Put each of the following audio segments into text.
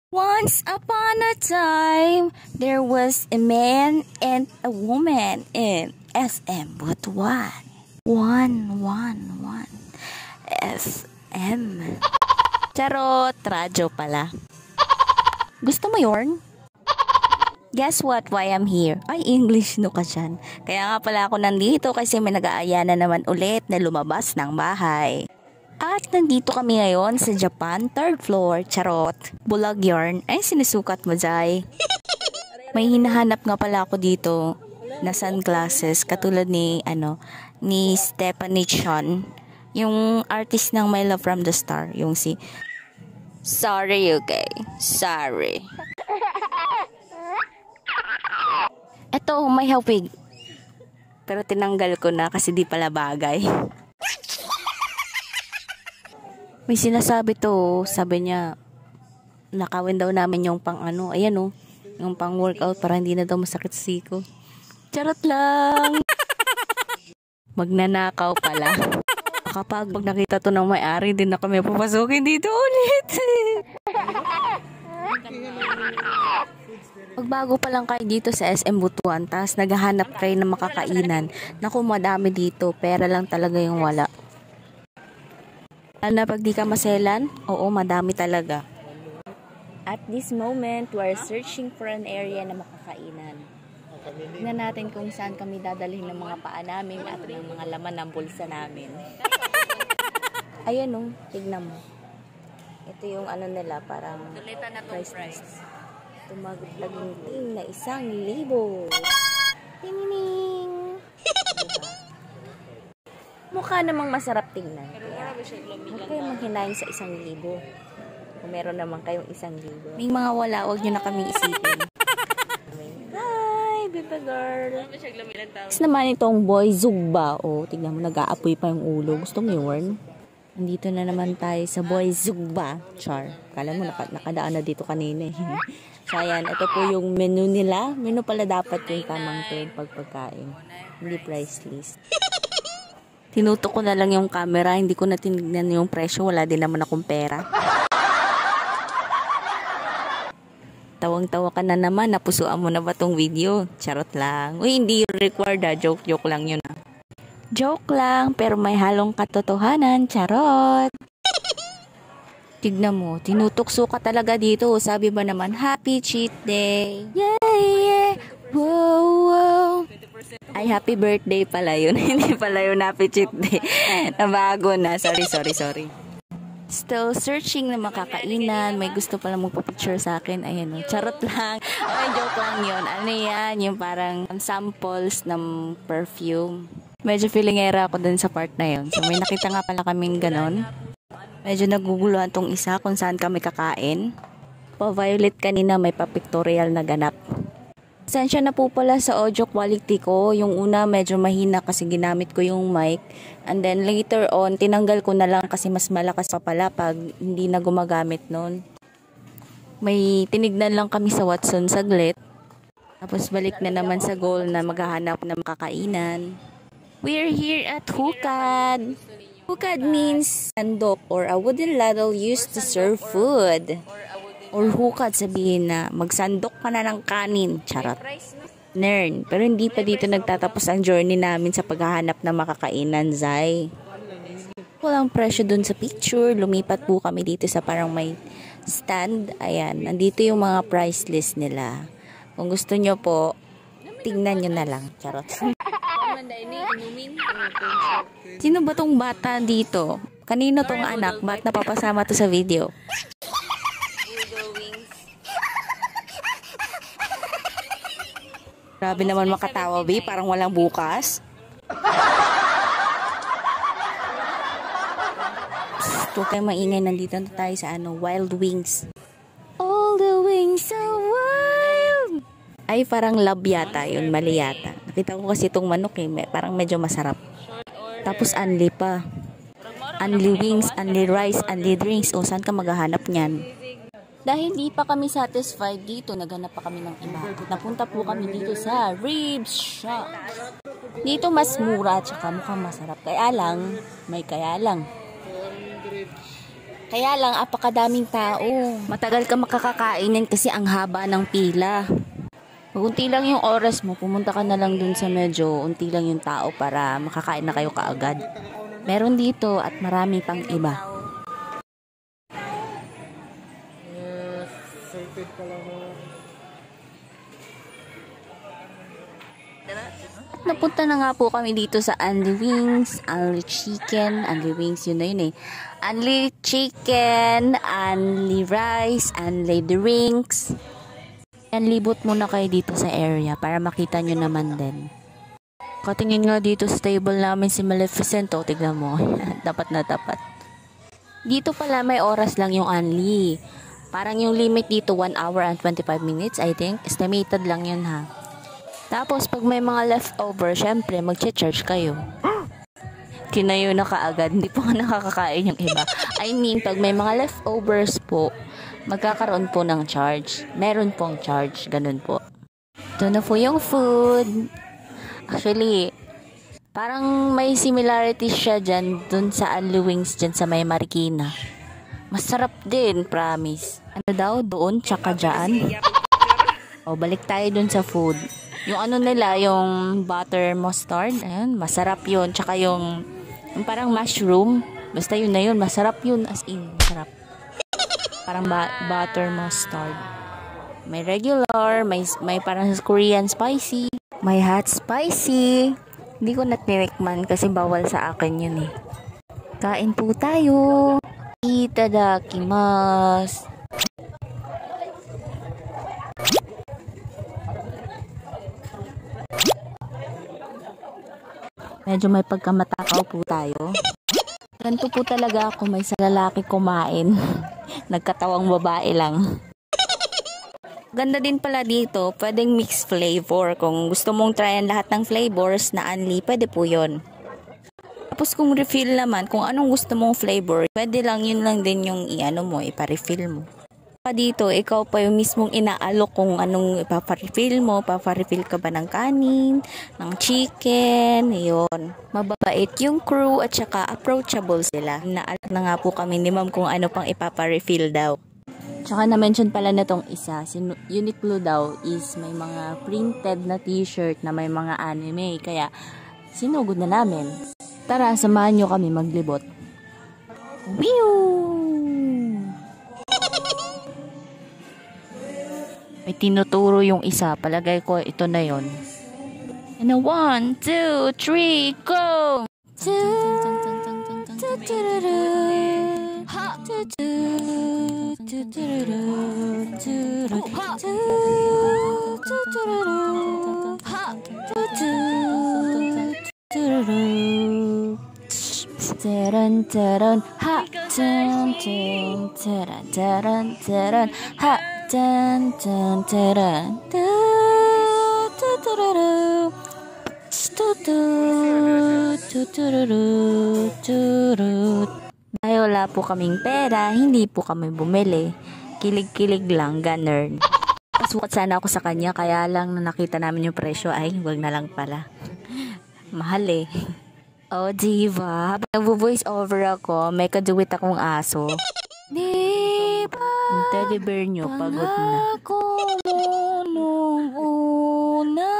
Once upon a time, there was a man and a woman in SM Butuan. One. SM. Charot, radyo pala. Gusto mo yorn? Guess what? Why I'm here? Ay, English no ka dyan. Kaya nga pala ako nandito kasi may nag-aaya na naman ulit na lumabas ng bahay. At nandito kami ngayon sa Japan, 3rd floor, charot. Bulag yarn. Ay, sinusukat mo, Jai. May hinahanap nga pala ako dito na sunglasses, katulad ni Stephanie Chan. Yung artist ng My Love from the Star, yung si Sorry, okay. Sorry. Eto, may hawig. Pero tinanggal ko na kasi di pala bagay. May sinasabi to, sabi niya, nakawin daw namin yung pang yung pang workout para hindi na daw masakit sa siko. Charot lang! Magnanakaw pala. Kapag nakita to ng may-ari, din na kami papasukin dito ulit. Pagbago pa lang kayo dito sa SM Butuan, tapos naghahanap kayo ng makakainan. Naku, madami dito, pera lang talaga yung wala. Na pag di ka maselan, oo, madami talaga. At this moment, we're searching for an area na makakainan. Tingnan natin kung saan kami dadalhin ng mga paa namin at ng mga laman ng bulsa namin. Ayan o, tignan mo. Ito yung nila, parang price list. Tumagtaginting na 1,000. Tinining! Diba? Mukha namang masarap tingnan. Huwag kayong manghinayin sa 1,000. Kung meron naman kayong 1,000. May mga wala, huwag nyo na kami isipin. Hi, baby girl. Tapos naman itong boy Zugba. O, tignan mo, nag-aapoy pa yung ulo. Gusto mo yun? Nandito na naman tayo sa boy Zugba. Char. Kala mo, nakadaan na dito kanina eh. So, ayan, ito po yung menu nila. Menu pala dapat yung tamang term pagpagkain. Hindi price list. Tinutok ko na lang yung camera, hindi ko na tinignan yung presyo, wala din naman akong pera. Tawang-tawa ka na naman, napusuan mo na ba tong video? Charot lang. Uy, hindi required joke lang yun ah. Joke lang, pero may halong katotohanan, charot. Tignan mo, tinutukso ka talaga dito. Sabi ba naman, happy cheat day. Yeah. Wow. Ay, happy birthday pala yun. Hindi pala yun happy cheat day. Nabago na. Sorry. Still searching na makakainan. May gusto pala magpa-picture sa akin. Ayan o. Charot lang. Ay, joke lang yun. Ano yan? Yung parang samples ng perfume. Medyo feelingera ako dun sa part na yun. So, may nakita nga pala kaming ganon. Medyo naguguluhan tong isa kung saan kami kakain. Pa-violet kanina may pa-pictorial na ganap. Pasensya na po pala sa audio quality ko. Yung una medyo mahina kasi ginamit ko yung mic. And then later on, tinanggal ko na lang kasi mas malakas pa pala pag hindi na gumagamit nun. May tinignan lang kami sa Watson saglit. Tapos balik na naman sa goal na maghahanap ng makakainan. We're here at Hukad. Hukad means sandok or a wooden ladle used to serve food. Or hukad, sabihin na magsandok ka na ng kanin. Charot. Nern. Pero hindi pa dito nagtatapos ang journey namin sa paghahanap ng makakainan, Zai. Walang presyo dun sa picture. Lumipat po kami dito sa parang may stand. Ayan. Nandito yung mga price list nila. Kung gusto nyo po, tingnan nyo na lang. Charot. Sino ba tong bata dito? Kanino tong anak? Ba't napapasama to sa video? Grabe naman makatawa, B. Parang walang bukas. Huwag kayo maingay. Nandito na tayo sa Wild Wings. All the wings are wild. Ay, parang love yata yun. Mali yata. Nakita ko kasi itong manok eh. Parang medyo masarap. Tapos unli pa. Unli wings, unli rice, unli drinks. O, saan ka maghahanap niyan? Dahil di pa kami satisfied dito, naghanap pa kami ng iba. Napunta po kami dito sa Ribs Shop. Dito mas mura at saka mukhang masarap. Kaya lang, may kaya lang. Kaya lang, apakadaming tao. Matagal ka makakakainin kasi ang haba ng pila. Unti lang yung oras mo, pumunta ka na lang dun sa medyo unti lang yung tao para makakain na kayo kaagad. Meron dito at marami pang iba. Napunta na nga po kami dito sa Unli Wings, Unli Chicken, Unli Wings, yun na yun eh. Unli Chicken, Unli Rice, Unli Drinks. Yan, libot muna kayo dito sa area para makita nyo naman din. Katingin nga dito sa table namin si Maleficent, oh, tignan mo. Dapat na dapat. Dito pala may oras lang yung Unli. Parang yung limit dito 1 hour and 25 minutes, I think. Estimated lang yun ha. Tapos, pag may mga leftover, syempre, mag-charge kayo. Kinayo na kaagad. Hindi po nakakakain yung iba. I mean, pag may mga leftovers po, magkakaroon po ng charge. Meron pong charge. Ganun po. Ito na po yung food. Actually, parang may similarities siya dyan, dun sa Unli Wings, dyan sa may Marikina. Masarap din, promise. Ano daw, doon, tsaka dyan. O, balik tayo dun sa food. Yung ano nila, yung butter mustard, ayun, masarap yun. Tsaka yung parang mushroom, basta yun na yun, masarap yun, as in, masarap. Parang butter mustard. May regular, may parang Korean spicy, may hot spicy. Hindi ko natirikman kasi bawal sa akin yun eh. Kain po tayo. Itadakimasu. Medyo may pagkamatakaw po tayo. Ganito po talaga ako may sa lalaki kumain. Nagkatawang babae lang. Ganda din pala dito, pwedeng mix flavor. Kung gusto mong tryan lahat ng flavors na Unli, pwede po yun. Tapos kung refill naman, kung anong gusto mong flavor, pwede lang yun lang din yung ipa-refill mo. Dito, ikaw pa yung mismong inaalok kung anong ipaparefill mo. Paparefill ka ba ng kanin, ng chicken, yun. Mababait yung crew at saka approachable sila. Naalok na nga po kami ni ma'am kung ano pang ipaparefill daw. Tsaka na-mention pala na tong isa, si Uniqlo daw is may mga printed na t-shirt na may mga anime. Kaya sinugod na namin. Tara, samahan nyo kami maglibot. Whew! May tinuturo yung isa. Palagay ko ito na yon. And a 1, 2, 3, go! Taran taran ha tan tan taran taran taran ha tan tan taran tu tu tu tu tu tu. Dahil wala po kaming pera, hindi po kami bumili. Kilig-kilig lang, ganun. Pasukat sana ako sa kanya, kaya lang na nakita namin yung presyo, ay wag na lang pala. Mahal eh. Oh, diva. Habang nagvo-voice over ako, may kaduwit akong aso. Diba? Yung teddy bear nyo, pagod na. Pangako mo nung una,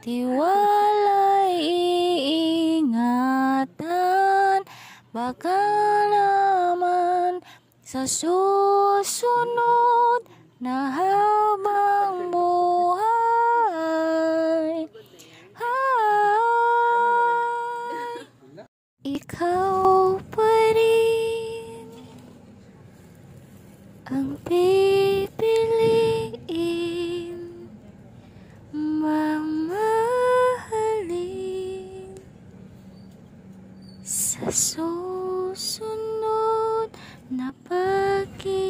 tiwala'y iingatan. Baka naman sa susunod na habang buhay, ikaw pa rin ang pipiliin, mamahalin sa susunod na pagkikita.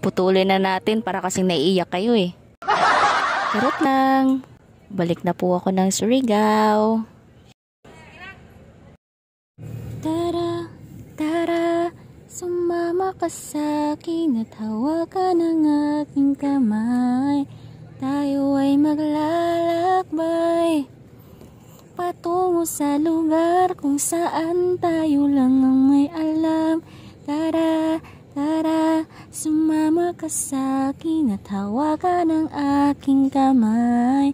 Putulin na natin para kasing naiiyak kayo eh. Charot lang. Balik na po ako ng Surigao. Tara, tara, sumama ka sa'kin at hawakan ang aking kamay. Tayo ay maglalakbay patungo sa lugar kung saan tayo lang ang may alam. Tara, tara, sumama ka sa'kin at hawakan ang aking kamay.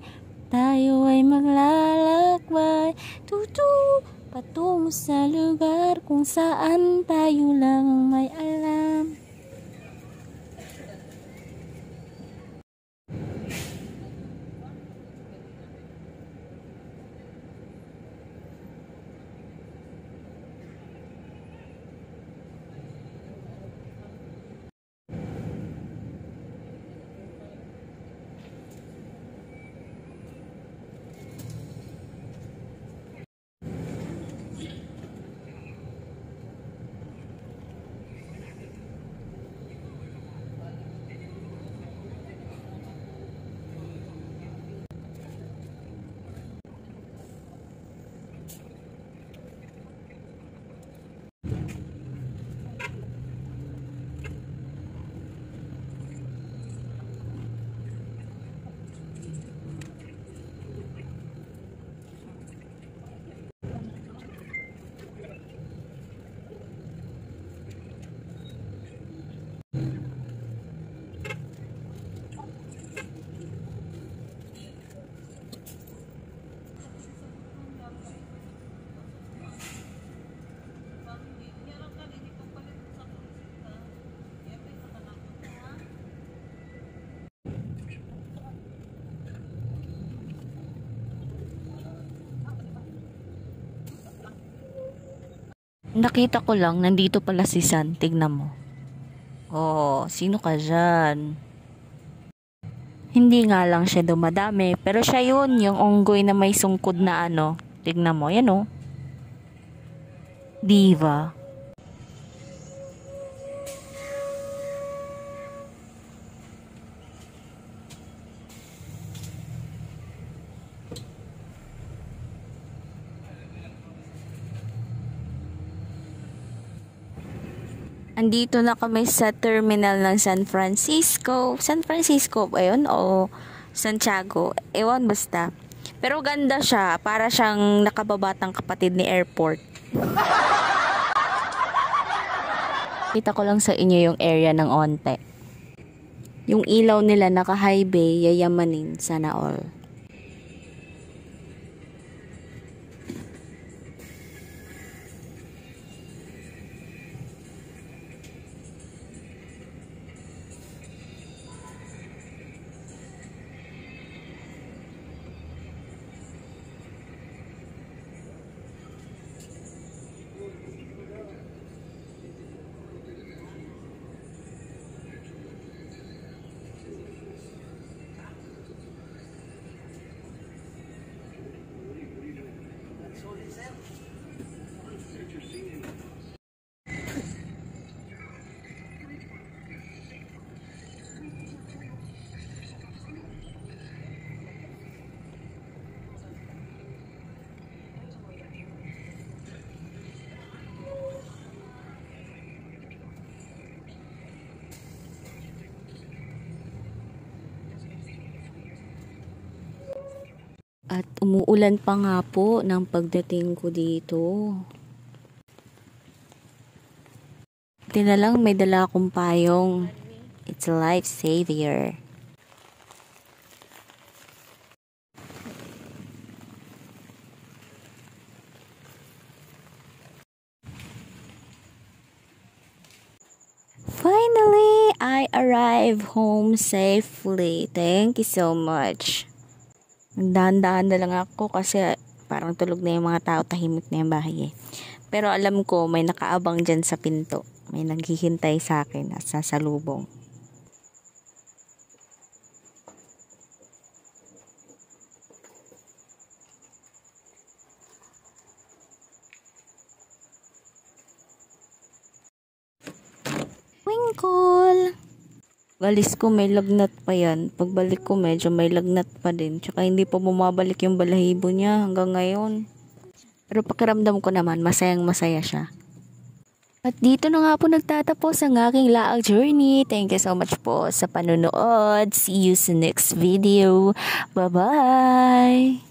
Tayo ay maglalakbay, tutu, patungo sa lugar kung saan tayo lang ang may alam. Nakita ko lang, nandito pala si San. Tignan mo. Oh, sino ka dyan? Hindi nga lang siya dumadami. Pero siya yun, yung unggoy na may sungkod na ano. Tignan mo, yan oh. Diva. Andito na kami sa terminal ng San Francisco. San Francisco ba yun? O Santiago? Ewan basta. Pero ganda siya. Para siyang nakababatang kapatid ni airport. Kita ko lang sa inyo yung area ng onte. Yung ilaw nila naka-high bay, yayamanin. Sana all. At umuulan pa nga po ng pagdating ko dito. Tinalang may dala akong payong. It's a life savior. Finally, I arrived home safely. Thank you so much. Dahan-dahan na lang ako kasi parang tulog na yung mga tao, tahimik na yung bahay eh. Pero alam ko may nakaabang dyan sa pinto. May naghihintay sa akin at sasalubong. Winkle! Walis ko may lagnat pa yan. Pagbalik ko medyo may lagnat pa din. Tsaka hindi pa bumabalik yung balahibo niya hanggang ngayon. Pero pakiramdam ko naman, masayang masaya siya. At dito na nga po nagtatapos ang aking laang journey. Thank you so much po sa panonood. See you sa next video. Bye-bye!